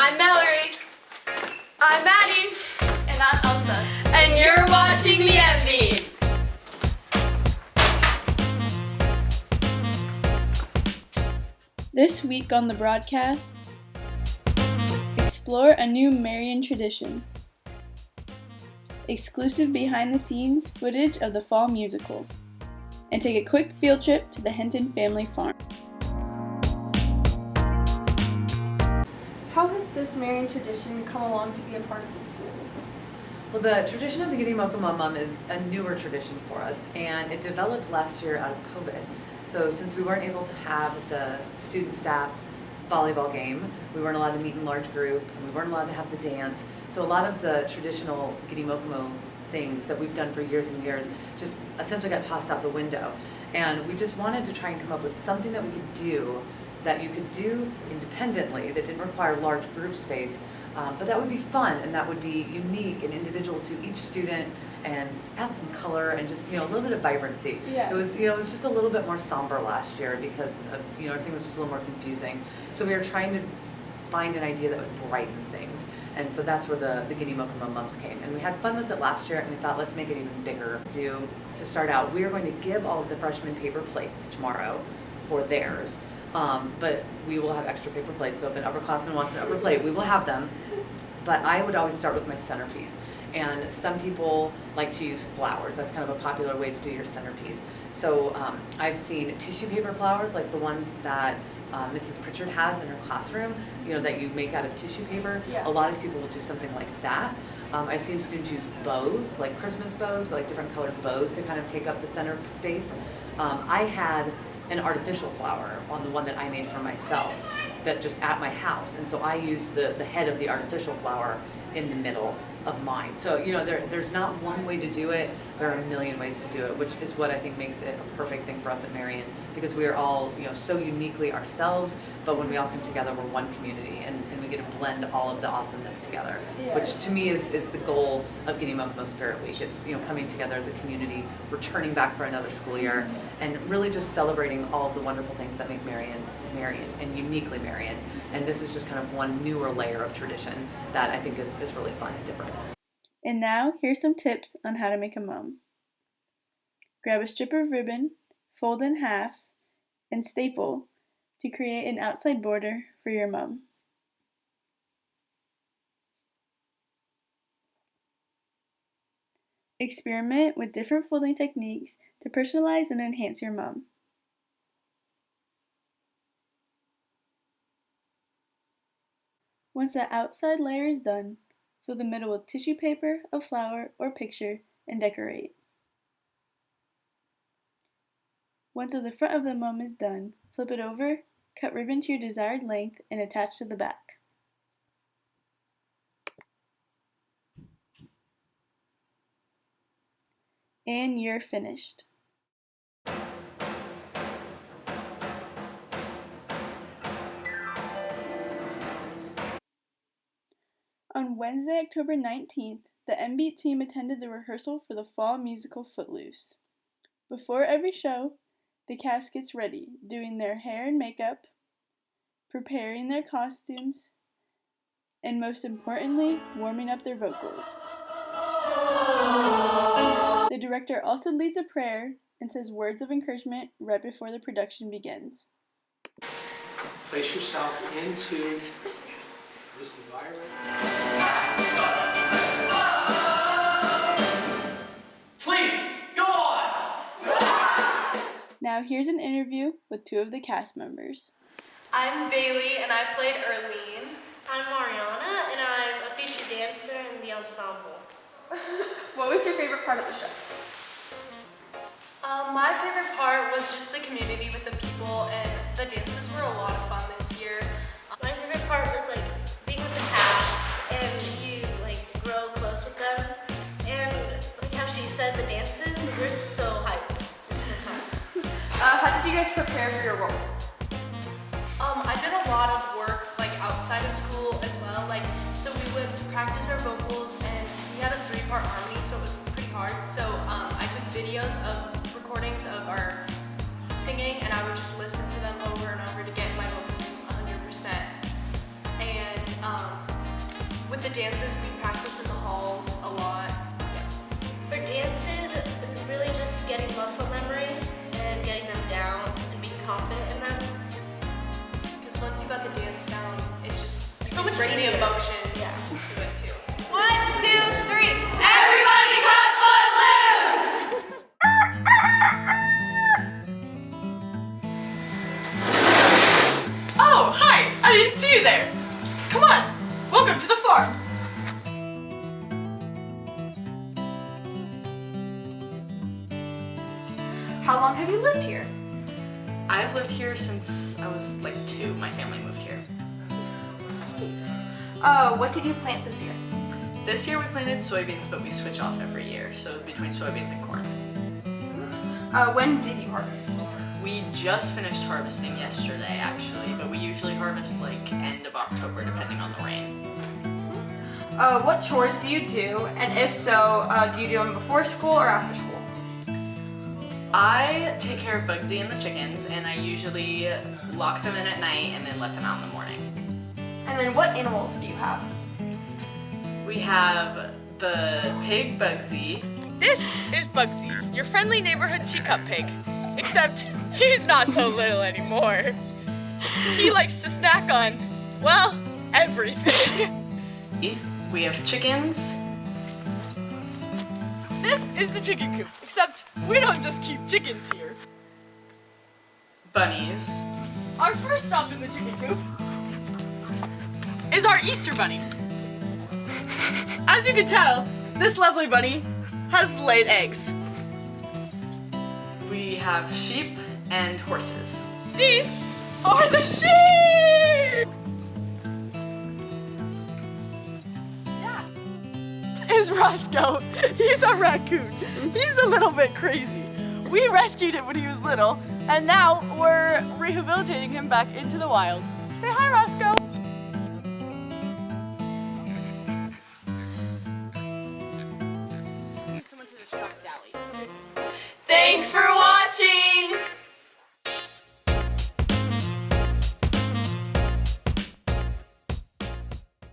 I'm Mallory. I'm Maddie. And I'm Elsa. And you're watching the M-Beat. This week on the broadcast, explore a new Marian tradition. Exclusive behind-the-scenes footage of the fall musical. And take a quick field trip to the Hinton family farm. How has this Marian tradition come along to be a part of the school? Well, the tradition of the Gideomoko Mom is a newer tradition for us, and it developed last year out of COVID. So since we weren't able to have the student staff volleyball game, we weren't allowed to meet in large group, and we weren't allowed to have the dance. So a lot of the traditional Gideomoko things that we've done for years and years just essentially got tossed out the window. And we just wanted to try and come up with something that we could do that you could do independently, that didn't require large group space, but that would be fun and that would be unique and individual to each student and add some color and just, a little bit of vibrancy. Yeah. It was just a little bit more somber last year because of, everything was just a little more confusing. So we were trying to find an idea that would brighten things. And so that's where the Gideomoko Moms came. And we had fun with it last year, and we thought, let's make it even bigger. To start out, we are going to give all of the freshmen paper plates tomorrow for theirs. But we will have extra paper plates, so if an upperclassman wants an upper plate, we will have them. But I would always start with my centerpiece. And some people like to use flowers. That's kind of a popular way to do your centerpiece. So I've seen tissue paper flowers, like the ones that Mrs. Pritchard has in her classroom, that you make out of tissue paper. Yeah. A lot of people will do something like that. I've seen students use bows, like Christmas bows, but like different colored bows to kind of take up the center space. I had an artificial flower on the one that I made for myself that just at my house, and so I used the head of the artificial flower in the middle of mine. So there's not one way to do it, there are a million ways to do it, which is what I think makes it a perfect thing for us at Marian, because we are all so uniquely ourselves, but when we all come together we're one community and we get to blend all of the awesomeness together. Yes. Which to me is the goal of Gideomoko Spirit Week. It's coming together as a community, returning back for another school year, and really just celebrating all of the wonderful things that make Marian and uniquely Marian. And this is just kind of one newer layer of tradition that I think is really fun and different. And now, here's some tips on how to make a mum. Grab a strip of ribbon, fold in half, and staple to create an outside border for your mum. Experiment with different folding techniques to personalize and enhance your mum. Once the outside layer is done, fill the middle with tissue paper, a flower, or picture, and decorate. Once the front of the mum is done, flip it over, cut ribbon to your desired length, and attach to the back. And you're finished. On Wednesday, October 19th, the Mbeat team attended the rehearsal for the fall musical Footloose. Before every show, the cast gets ready, doing their hair and makeup, preparing their costumes, and most importantly, warming up their vocals. The director also leads a prayer and says words of encouragement right before the production begins. Place yourself into this environment. Please, go on! Now here's an interview with two of the cast members. I'm Bailey, and I played Erlene. I'm Mariana, and I'm a featured dancer in the ensemble. What was your favorite part of the show? My favorite part was just the community with the people, and the dances were a lot of fun this year. My favorite part was being with the cast, and you grow close with them. And like how she said, the dances were so hype. How did you guys prepare for your role? I did a lot of work outside of school as well. So we would practice our vocals, and we had a 3-part harmony, so it was pretty hard. So I took videos of recordings of our singing, and I would just listen to them over and over to get my vocals 100%. And with the dances, we practice in the halls a lot. For dances, it's really just getting muscle memory and getting them down and being confident in them. Because once you got the dance down, it's just So much bring easier. the emotions Yeah. to it too. 1, 2, 3. Everybody cut Footloose! Oh, hi! I didn't see you there. Come on, welcome to the farm. How long have you lived here? I've lived here since I was like 2. My family moved here. Sweet. What did you plant this year? This year we planted soybeans, but we switch off every year, so between soybeans and corn. When did you harvest? We just finished harvesting yesterday, actually, but we usually harvest like end of October, depending on the rain. What chores do you do? And if so, do you do them before school or after school? I take care of Bugsy and the chickens, and I usually lock them in at night and then let them out in the morning. And then what animals do you have? We have the pig Bugsy. This is Bugsy, your friendly neighborhood teacup pig. Except he's not so little anymore. He likes to snack on, well, everything. We have chickens. This is the chicken coop, except we don't just keep chickens here. Bunnies. Our first stop in the chicken coop is our Easter bunny. As you can tell, this lovely bunny has laid eggs. We have sheep and horses. These are the sheep! Is Roscoe. He's a raccoon. He's a little bit crazy. We rescued him when he was little, and now we're rehabilitating him back into the wild. Say hi, Roscoe. Thanks for